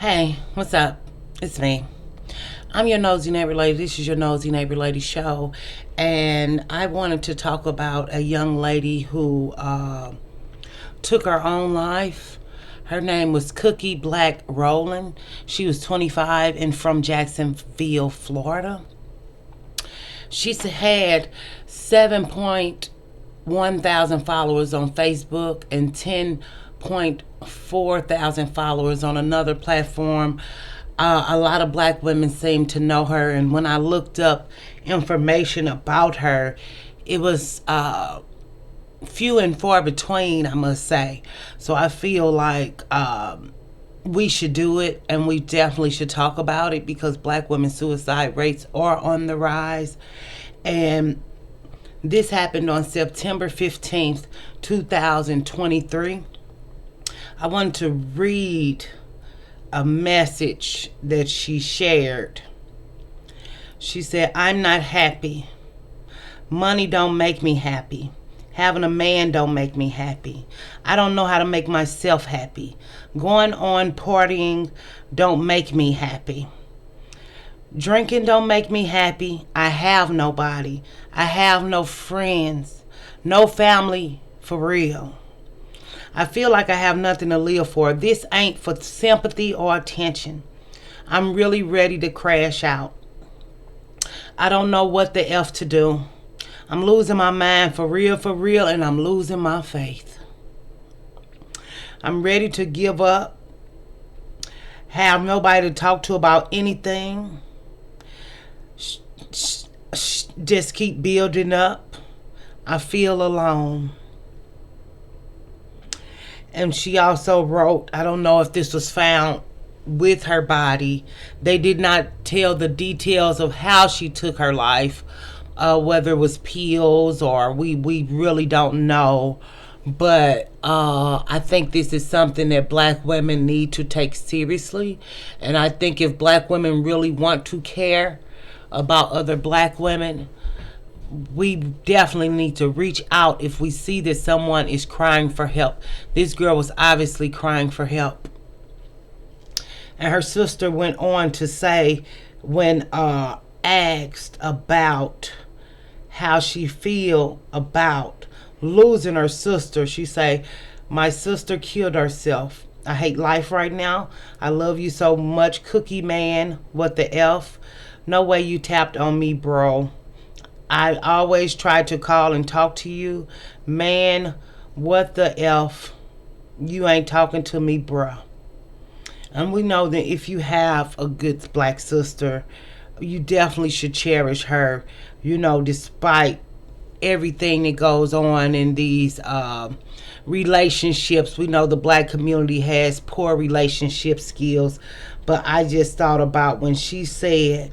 Hey, what's up? It's me. I'm your nosy neighbor lady. This is your nosy neighbor lady show, and I wanted to talk about a young lady who took her own life. Her name was Cookie Black Rolland. She was 25 and from Jacksonville, Florida. She had 7.1 thousand followers on Facebook and 10.4 thousand followers on another platform. A lot of black women seem to know her, and when I looked up information about her, it was few and far between, I must say. So I feel like we should do it, and we definitely should talk about it because black women's suicide rates are on the rise. And this happened on September 15th, 2023. I wanted to read a message that she shared. She said, "I'm not happy. Money don't make me happy. Having a man don't make me happy. I don't know how to make myself happy. Going on partying don't make me happy. Drinking don't make me happy. I have nobody. I have no friends. No family for real. I feel like I have nothing to live for. This ain't for sympathy or attention. I'm really ready to crash out. I don't know what the F to do. I'm losing my mind for real, and I'm losing my faith. I'm ready to give up. Have nobody to talk to about anything. Just keep building up. I feel alone." And she also wrote, I don't know if this was found with her body. They did not tell the details of how she took her life, whether it was pills or we really don't know. But I think this is something that black women need to take seriously. And I think if black women really want to care about other black women, we definitely need to reach out if we see that someone is crying for help. This girl was obviously crying for help. And her sister went on to say, when asked about how she feel about losing her sister, she say, "My sister killed herself. I hate life right now. I love you so much, Cookie Man. What the F? No way you tapped on me, bro. I always try to call and talk to you. Man, what the F? You ain't talking to me, bruh." And we know that if you have a good black sister, you definitely should cherish her, despite everything that goes on in these relationships. We know the black community has poor relationship skills, but I just thought about when she said,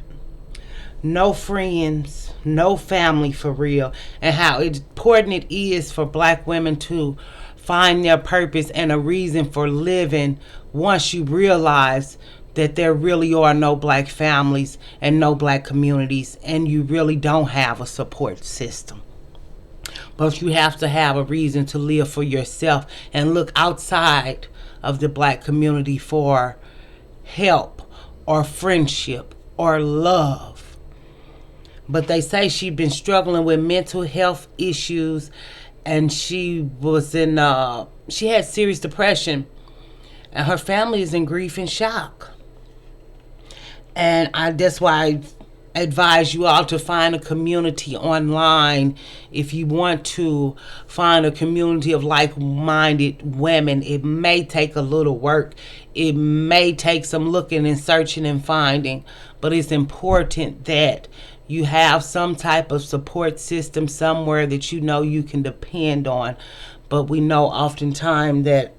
"No friends, no family for real," and how important it is for black women to find their purpose and a reason for living once you realize that there really are no black families and no black communities, and you really don't have a support system. But you have to have a reason to live for yourself and look outside of the black community for help or friendship or love. But they say she'd been struggling with mental health issues, and she had serious depression, and her family is in grief and shock. And that's why I advise you all to find a community online. If you want to find a community of like-minded women, it may take a little work. It may take some looking and searching and finding, but it's important that you have some type of support system somewhere that you can depend on. But we know oftentimes that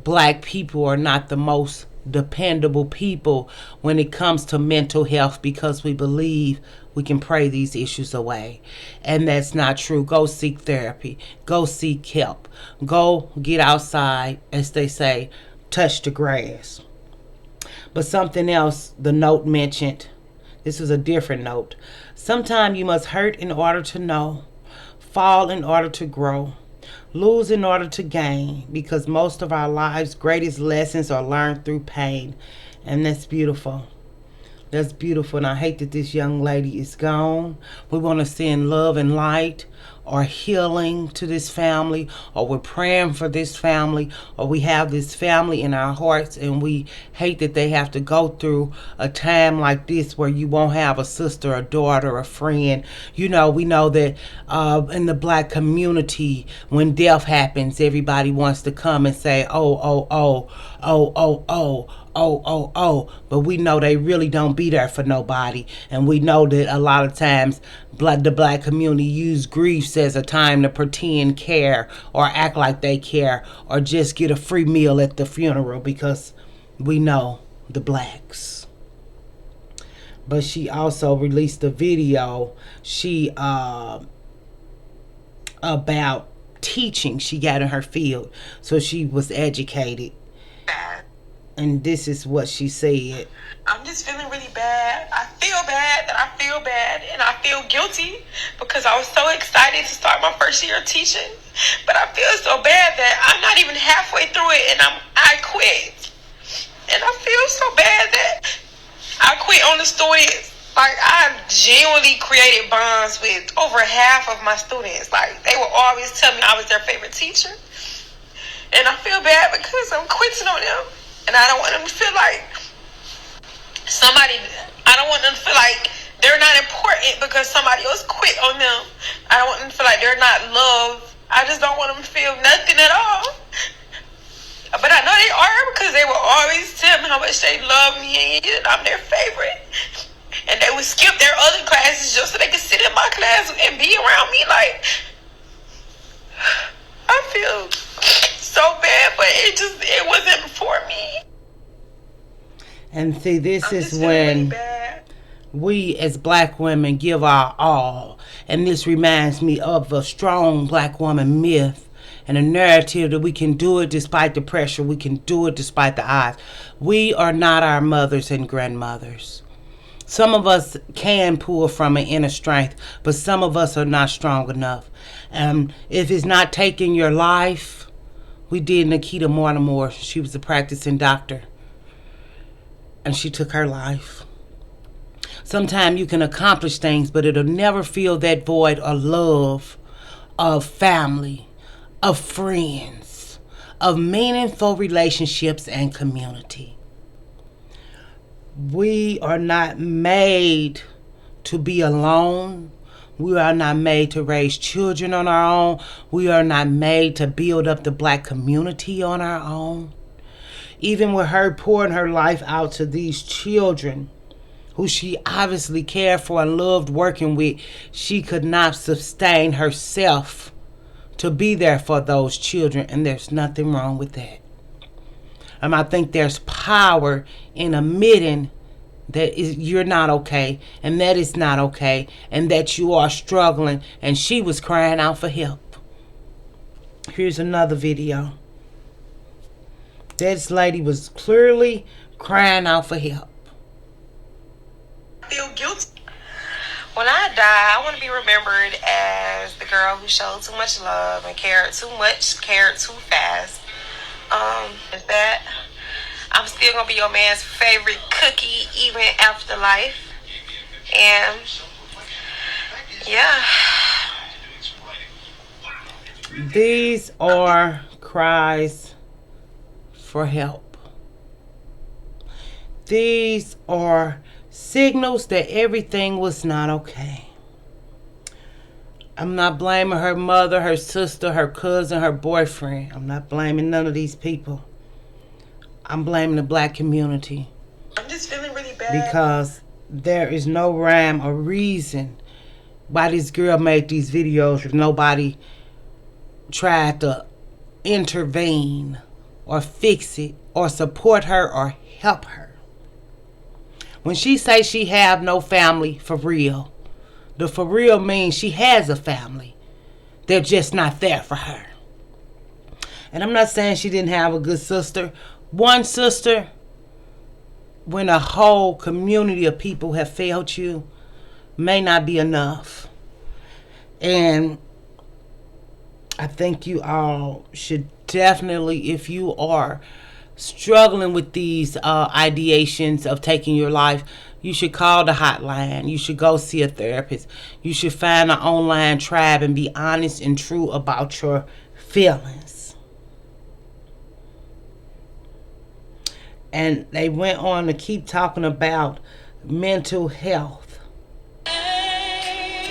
black people are not the most dependable people when it comes to mental health, because we believe we can pray these issues away, and that's not true. Go seek therapy, go seek help, go get outside, as they say, touch the grass. But something else the note mentioned, this is a different note. "Sometimes you must hurt in order to know, fall in order to grow. Lose in order to gain, because most of our lives' greatest lessons are learned through pain. And that's beautiful. That's beautiful. And I hate that this young lady is gone. We want to send love and light or healing to this family, or we're praying for this family, or we have this family in our hearts, and we hate that they have to go through a time like this where you won't have a sister, a daughter, a friend. You know, we know that in the black community, when death happens, everybody wants to come and say, oh, oh, oh, oh, oh, oh, oh, oh, oh, but we know they really don't be there for nobody. And we know that a lot of times the black community use griefs as a time to pretend care or act like they care or just get a free meal at the funeral, because we know the blacks. But she also released a video about teaching. She got in her field, so she was educated. And this is what she said. I'm just feeling really bad. I feel bad that I feel bad, and I feel guilty because I was so excited to start my first year of teaching. But I feel so bad that I'm not even halfway through it, and I quit. And I feel so bad that I quit on the students. Like, I genuinely created bonds with over half of my students. Like, they would always tell me I was their favorite teacher. And I feel bad because I'm quitting on them. And I don't want them to feel like I don't want them to feel like they're not important because somebody else quit on them. I don't want them to feel like they're not loved. I just don't want them to feel nothing at all. But I know they are, because they will always tell me how much they love me and I'm their favorite. And they would skip their other classes just so they could sit in my class and be around me. Like, I feel so bad, but it wasn't for me. And see, this is when we as black women give our all. And this reminds me of a strong black woman myth and a narrative that we can do it despite the pressure. We can do it despite the odds. We are not our mothers and grandmothers. Some of us can pull from an inner strength, but some of us are not strong enough. If it's not taking your life, we did Nikita Mortimer. She was a practicing doctor, and she took her life. Sometimes you can accomplish things, but it'll never fill that void of love, of family, of friends, of meaningful relationships and community. We are not made to be alone. We are not made to raise children on our own. We are not made to build up the black community on our own. Even with her pouring her life out to these children who she obviously cared for and loved working with, she could not sustain herself to be there for those children, and there's nothing wrong with that. I think there's power in admitting that you're not okay, and that it's not okay, and that you are struggling, and she was crying out for help. Here's another video. This lady was clearly crying out for help. I feel guilty. When I die, I want to be remembered as the girl who showed too much love and cared too much, cared too fast. Is that I'm still going to be your man's favorite cookie even after life. And, yeah. These are cries for help. These are signals that everything was not okay. I'm not blaming her mother, her sister, her cousin, her boyfriend. I'm not blaming none of these people. I'm blaming the black community. I'm just feeling really bad. Because there is no rhyme or reason why this girl made these videos if nobody tried to intervene or fix it or support her or help her. When she says she have no family, for real, the for real means she has a family. They're just not there for her. And I'm not saying she didn't have a good sister. One sister, when a whole community of people have failed you, may not be enough. And I think you all should definitely, if you are struggling with these ideations of taking your life, you should call the hotline. You should go see a therapist. You should find an online tribe and be honest and true about your feelings. And they went on to keep talking about mental health.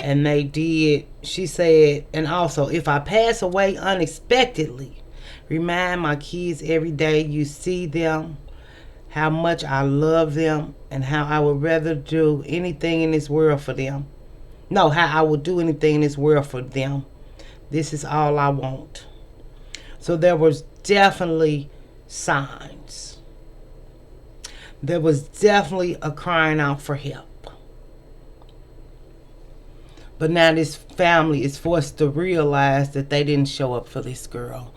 And they did. She said, and also, if I pass away unexpectedly, remind my kids every day you see them, how much I love them, and how I would rather do anything in this world for them. No, how I would do anything in this world for them. This is all I want. So there was definitely signs. There was definitely a crying out for help. But now this family is forced to realize that they didn't show up for this girl.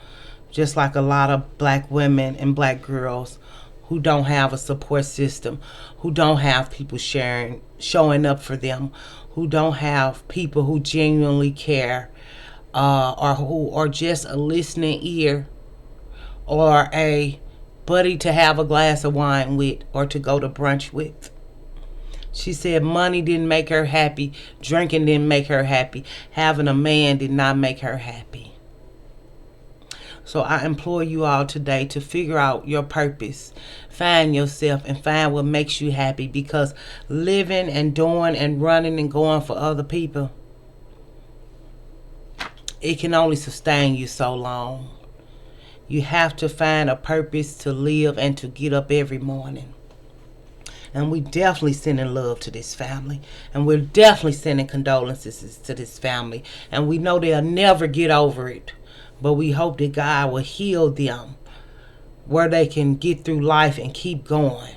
Just like a lot of black women and black girls who don't have a support system, who don't have people showing up for them, who don't have people who genuinely care, or who are just a listening ear, or a buddy to have a glass of wine with, or to go to brunch with. She said money didn't make her happy, drinking didn't make her happy, having a man did not make her happy. So I implore you all today to figure out your purpose, find yourself, and find what makes you happy, because living and doing and running and going for other people, it can only sustain you so long. You have to find a purpose to live and to get up every morning. And we definitely sending love to this family. And we're definitely sending condolences to this family. And we know they'll never get over it. But we hope that God will heal them where they can get through life and keep going.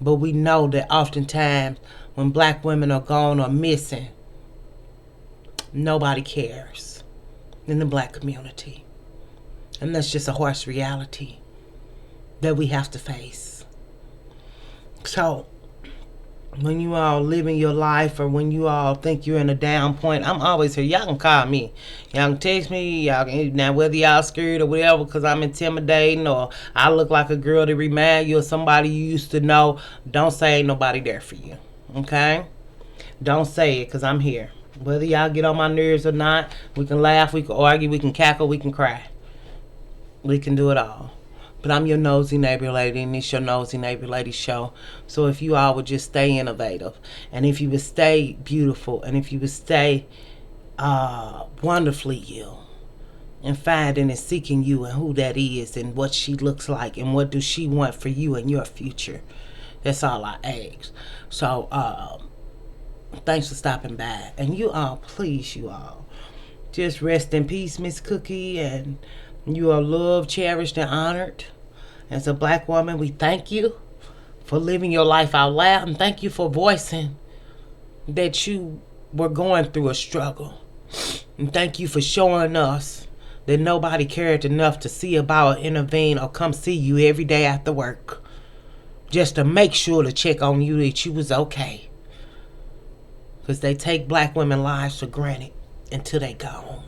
But we know that oftentimes when black women are gone or missing, nobody cares in the black community. And that's just a harsh reality that we have to face. So when you all living your life, or when you all think you're in a down point, I'm always here. Y'all can call me. Y'all can text me. Y'all can, now whether y'all scared or whatever because I'm intimidating, or I look like a girl to remind you of somebody you used to know, don't say ain't nobody there for you. Okay? Don't say it, because I'm here. Whether y'all get on my nerves or not, we can laugh, we can argue, we can cackle, we can cry. We can do it all. But I'm your nosy neighbor lady, and it's your nosy neighbor lady show. So if you all would just stay innovative, and if you would stay beautiful, and if you would stay wonderfully you, and finding and seeking you and who that is and what she looks like and what do she want for you and your future. That's all I ask. So thanks for stopping by. And you all, please, you all, just rest in peace, Miss Cookie, and you are loved, cherished, and honored. As a black woman, we thank you for living your life out loud, and thank you for voicing that you were going through a struggle. And thank you for showing us that nobody cared enough to see about or intervene or come see you every day after work, just to make sure to check on you that you was okay. Because they take black women's lives for granted until they gone.